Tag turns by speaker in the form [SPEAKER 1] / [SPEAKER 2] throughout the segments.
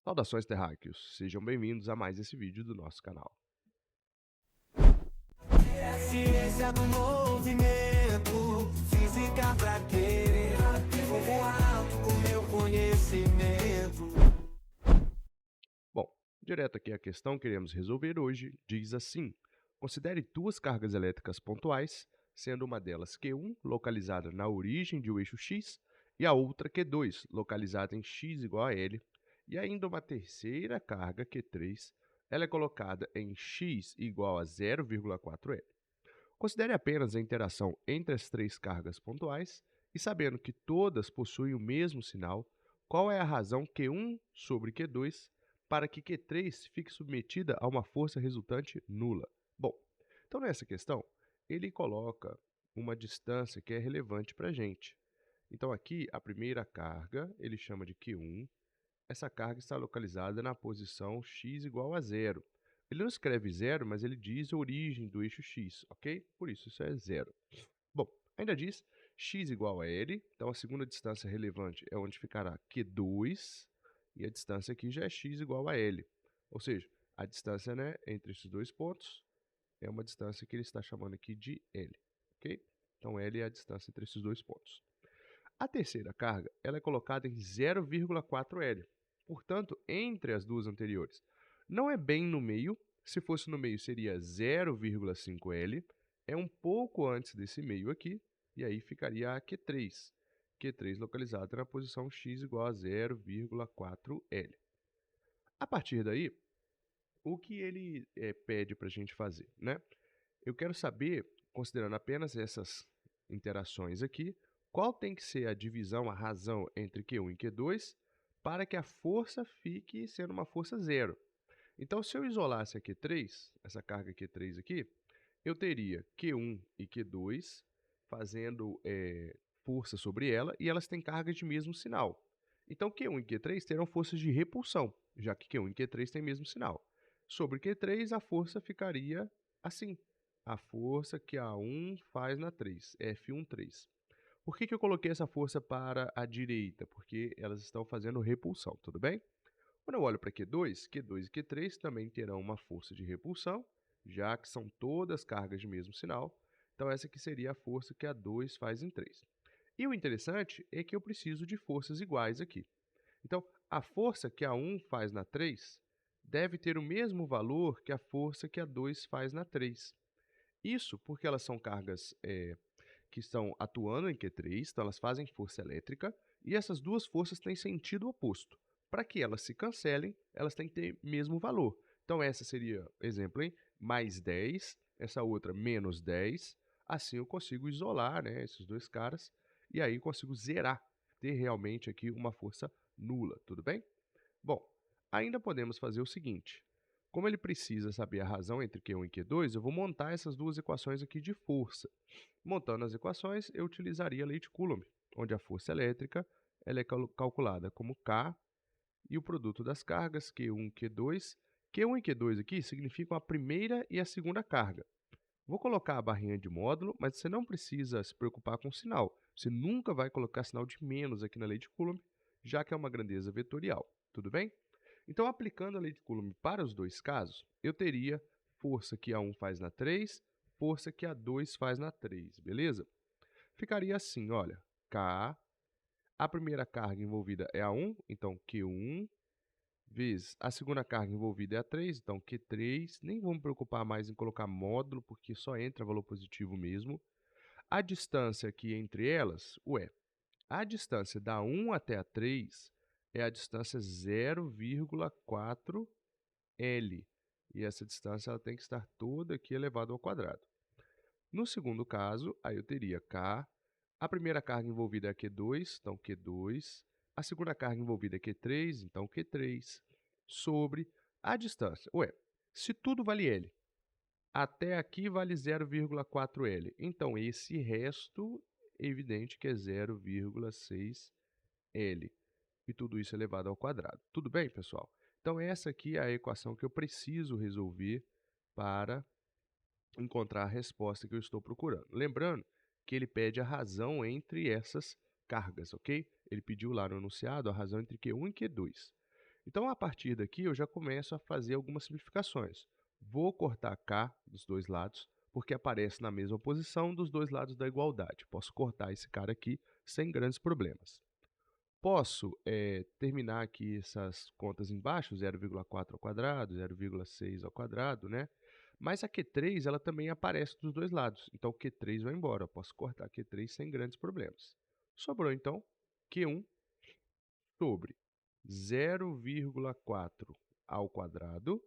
[SPEAKER 1] Saudações terráqueos, sejam bem-vindos a mais esse vídeo do nosso canal.
[SPEAKER 2] A ciência do movimento, física pra querer, vou alto com meu conhecimento.
[SPEAKER 1] Bom, direto aqui a questão que iremos resolver hoje diz assim: considere duas cargas elétricas pontuais, sendo uma delas Q1, localizada na origem de um eixo X, e a outra Q2, localizada em X igual a L, e ainda uma terceira carga Q3, ela é colocada em X igual a 0,4L. Considere apenas a interação entre as três cargas pontuais e, sabendo que todas possuem o mesmo sinal, qual é a razão Q1 sobre Q2 para que Q3 fique submetida a uma força resultante nula? Bom, então nessa questão, ele coloca uma distância que é relevante para a gente. Então aqui, a primeira carga, ele chama de Q1. Essa carga está localizada na posição x igual a zero. Ele não escreve zero, mas ele diz a origem do eixo x, ok? Por isso é zero. Bom, ainda diz x igual a L, então a segunda distância relevante é onde ficará Q2, e a distância aqui já é x igual a L. Ou seja, a distância, né, entre esses dois pontos é uma distância que ele está chamando aqui de L, ok? Então L é a distância entre esses dois pontos. A terceira carga ela é colocada em 0,4L, portanto, entre as duas anteriores. Não é bem no meio, se fosse no meio seria 0,5L, é um pouco antes desse meio aqui, e aí ficaria a Q3. Q3 localizada na posição x igual a 0,4L. A partir daí, o que ele pede para a gente fazer, né? Eu quero saber, considerando apenas essas interações aqui, qual tem que ser a divisão, a razão entre Q1 e Q2 para que a força fique sendo uma força zero. Então, se eu isolasse a Q3, essa carga Q3 aqui, eu teria Q1 e Q2 fazendo força sobre ela e elas têm cargas de mesmo sinal. Então, Q1 e Q3 terão forças de repulsão, já que Q1 e Q3 têm mesmo sinal. Sobre Q3, a força ficaria assim. A força que a 1 faz na 3, F13. Por que eu coloquei essa força para a direita? Porque elas estão fazendo repulsão, tudo bem? Quando eu olho para Q2, Q2 e Q3 também terão uma força de repulsão, já que são todas cargas de mesmo sinal. Então, essa aqui seria a força que a 2 faz em 3. E o interessante é que eu preciso de forças iguais aqui. Então, a força que a 1 faz na 3 deve ter o mesmo valor que a força que a 2 faz na 3. Isso porque elas são cargas que estão atuando em Q3, então elas fazem força elétrica, e essas duas forças têm sentido oposto. Para que elas se cancelem, elas têm que ter mesmo valor. Então essa seria, exemplo, hein? Mais 10, essa outra menos 10. Assim eu consigo isolar, né, esses dois caras, e aí consigo zerar, ter realmente aqui uma força nula, tudo bem? Bom, ainda podemos fazer o seguinte. Como ele precisa saber a razão entre Q1 e Q2, eu vou montar essas duas equações aqui de força. Montando as equações, eu utilizaria a lei de Coulomb, onde a força elétrica ela é calculada como K e o produto das cargas, Q1 e Q2. Q1 e Q2 aqui significam a primeira e a segunda carga. Vou colocar a barrinha de módulo, mas você não precisa se preocupar com o sinal. Você nunca vai colocar sinal de menos aqui na lei de Coulomb, já que é uma grandeza vetorial. Tudo bem? Então, aplicando a lei de Coulomb para os dois casos, eu teria força que a 1 faz na 3, força que a 2 faz na 3, beleza? Ficaria assim, olha, K, a primeira carga envolvida é a 1, então Q1, vezes a segunda carga envolvida é a 3, então Q3, nem vamos preocupar mais em colocar módulo, porque só entra valor positivo mesmo. A distância aqui entre elas, a distância da 1 até a 3 é a distância 0,4L. E essa distância ela tem que estar toda aqui elevada ao quadrado. No segundo caso, aí eu teria K, a primeira carga envolvida é Q2, então Q2, a segunda carga envolvida é Q3, então Q3, sobre a distância. Se tudo vale L, até aqui vale 0,4L, então esse resto é evidente que é 0,6L. E tudo isso elevado ao quadrado. Tudo bem, pessoal? Então, essa aqui é a equação que eu preciso resolver para encontrar a resposta que eu estou procurando. Lembrando que ele pede a razão entre essas cargas, ok? Ele pediu lá no enunciado a razão entre Q1 e Q2. Então, a partir daqui, eu já começo a fazer algumas simplificações. Vou cortar K dos dois lados, porque aparece na mesma posição dos dois lados da igualdade. Posso cortar esse cara aqui sem grandes problemas. Posso terminar aqui essas contas embaixo, 0,4 ao quadrado, 0,6 ao quadrado, né? Mas a Q3 ela também aparece dos dois lados, então o Q3 vai embora. Eu posso cortar Q3 sem grandes problemas. Sobrou, então, Q1 sobre 0,4 ao quadrado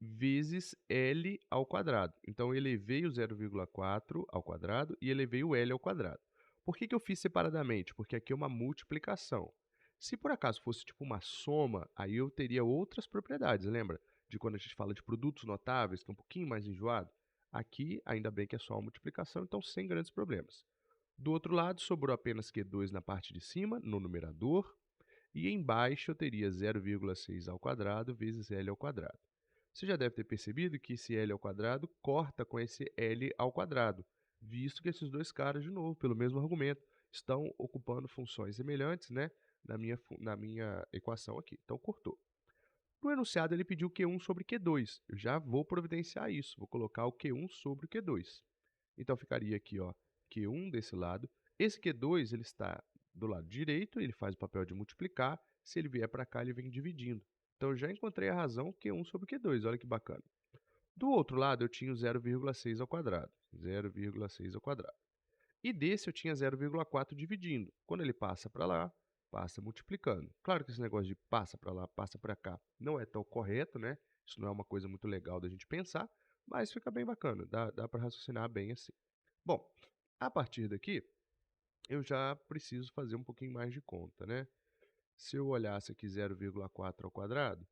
[SPEAKER 1] vezes L ao quadrado. Então, eu elevei o 0,4 ao quadrado e elevei o L ao quadrado. Por que eu fiz separadamente? Porque aqui é uma multiplicação. Se por acaso fosse tipo uma soma, aí eu teria outras propriedades, lembra? De quando a gente fala de produtos notáveis, que é um pouquinho mais enjoado. Aqui, ainda bem que é só uma multiplicação, então sem grandes problemas. Do outro lado, sobrou apenas Q2 na parte de cima, no numerador, e embaixo eu teria 0,6 ao quadrado vezes L ao quadrado. Você já deve ter percebido que esse L ao quadrado corta com esse L ao quadrado, visto que esses dois caras, de novo, pelo mesmo argumento, estão ocupando funções semelhantes, né, na minha equação aqui. Então, cortou. No enunciado, ele pediu Q1 sobre Q2. Eu já vou providenciar isso. Vou colocar o Q1 sobre o Q2. Então, ficaria aqui, ó, Q1 desse lado. Esse Q2 ele está do lado direito, ele faz o papel de multiplicar. Se ele vier para cá, ele vem dividindo. Então, eu já encontrei a razão Q1 sobre Q2. Olha que bacana. Do outro lado, eu tinha o 0,6 ao quadrado. 0,6 ao quadrado. E desse eu tinha 0,4 dividindo. Quando ele passa para lá, passa multiplicando. Claro que esse negócio de passa para lá, passa para cá, não é tão correto, né? Isso não é uma coisa muito legal da gente pensar, mas fica bem bacana, dá para raciocinar bem assim. Bom, a partir daqui, eu já preciso fazer um pouquinho mais de conta, né? Se eu olhasse aqui 0,4 ao quadrado,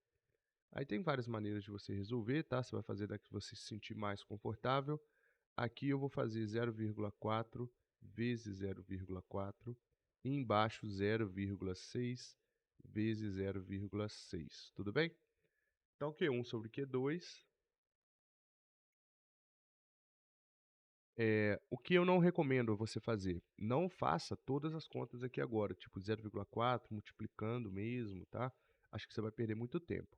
[SPEAKER 1] aí tem várias maneiras de você resolver, tá? Você vai fazer da que você se sentir mais confortável. Aqui eu vou fazer 0,4 vezes 0,4 e embaixo 0,6 vezes 0,6. Tudo bem? Então, Q1 sobre Q2. O que eu não recomendo você fazer? Não faça todas as contas aqui agora, tipo 0,4 multiplicando mesmo, tá? Acho que você vai perder muito tempo.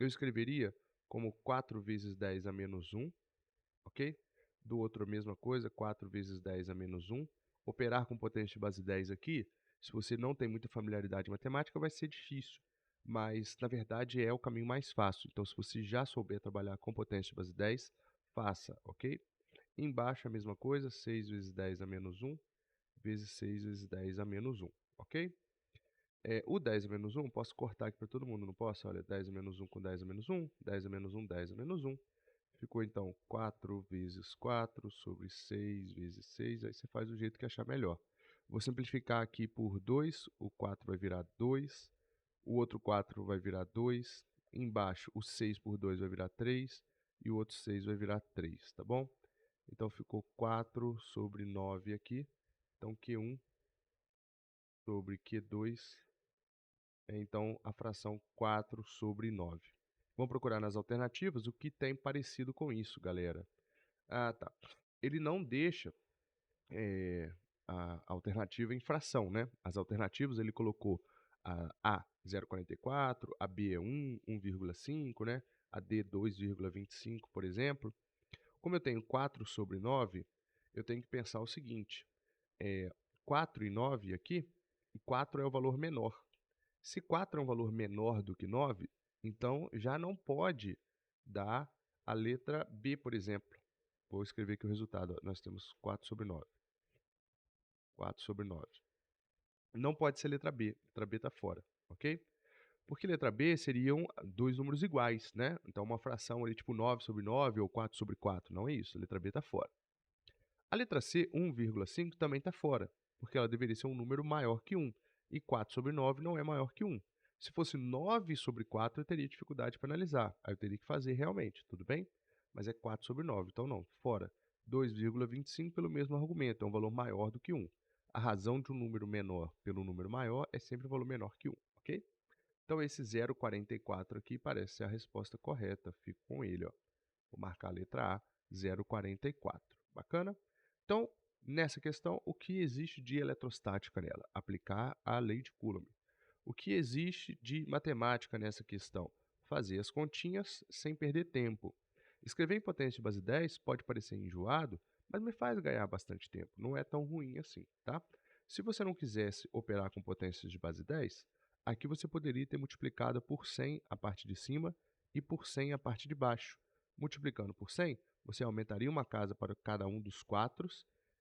[SPEAKER 1] Eu escreveria como 4 vezes 10 a menos 1, ok? Do outro a mesma coisa, 4 vezes 10 a menos 1. Operar com potência de base 10 aqui, se você não tem muita familiaridade em matemática, vai ser difícil. Mas, na verdade, é o caminho mais fácil. Então, se você já souber trabalhar com potência de base 10, faça, ok? Embaixo a mesma coisa, 6 vezes 10 a menos 1, vezes 6 vezes 10 a menos 1, ok? O 10 a menos 1, posso cortar aqui para todo mundo, não posso? Olha, 10 a menos 1 com 10 a menos 1, 10 a menos 1, 10 a menos 1. Ficou, então, 4 vezes 4 sobre 6 vezes 6. Aí você faz do jeito que achar melhor. Vou simplificar aqui por 2. O 4 vai virar 2. O outro 4 vai virar 2. Embaixo, o 6 por 2 vai virar 3. E o outro 6 vai virar 3, tá bom? Então, ficou 4 sobre 9 aqui. Então, Q1 sobre Q2 é, então, a fração 4 sobre 9. Vamos procurar nas alternativas o que tem parecido com isso, galera. Ah, tá. Ele não deixa a alternativa em fração, né? As alternativas ele colocou a 0,44, a B é 1, 1,5, né? A D 2,25, por exemplo. Como eu tenho 4 sobre 9, eu tenho que pensar o seguinte. 4 e 9 aqui, e 4 é o valor menor. Se 4 é um valor menor do que 9, então já não pode dar a letra B, por exemplo. Vou escrever aqui o resultado. Nós temos 4 sobre 9. 4 sobre 9. Não pode ser letra B. Letra B está fora, ok? Porque letra B seriam dois números iguais, né? Então, uma fração ali tipo 9 sobre 9 ou 4 sobre 4. Não é isso. A letra B está fora. A letra C, 1,5, também está fora, porque ela deveria ser um número maior que 1. E 4 sobre 9 não é maior que 1. Se fosse 9 sobre 4, eu teria dificuldade para analisar. Aí eu teria que fazer realmente, tudo bem? Mas é 4 sobre 9, então não, fora. 2,25 pelo mesmo argumento, é um valor maior do que 1. A razão de um número menor pelo número maior é sempre um valor menor que 1, ok? Então esse 0,44 aqui parece ser a resposta correta, fico com ele, ó. Vou marcar a letra A, 0,44. Bacana? Então, nessa questão, o que existe de eletrostática nela? Aplicar a lei de Coulomb. O que existe de matemática nessa questão? Fazer as continhas sem perder tempo. Escrever em potência de base 10 pode parecer enjoado, mas me faz ganhar bastante tempo. Não é tão ruim assim, tá? Se você não quisesse operar com potências de base 10, aqui você poderia ter multiplicado por 100 a parte de cima e por 100 a parte de baixo. Multiplicando por 100, você aumentaria uma casa para cada um dos 4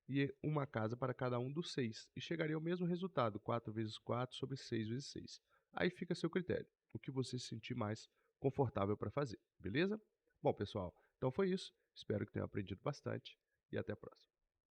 [SPEAKER 1] e uma casa para cada um dos 6, e chegaria ao mesmo resultado, 4 vezes 4 sobre 6 vezes 6. Aí fica a seu critério, o que você se sentir mais confortável para fazer, beleza? Bom, pessoal, então foi isso. Espero que tenham aprendido bastante e até a próxima.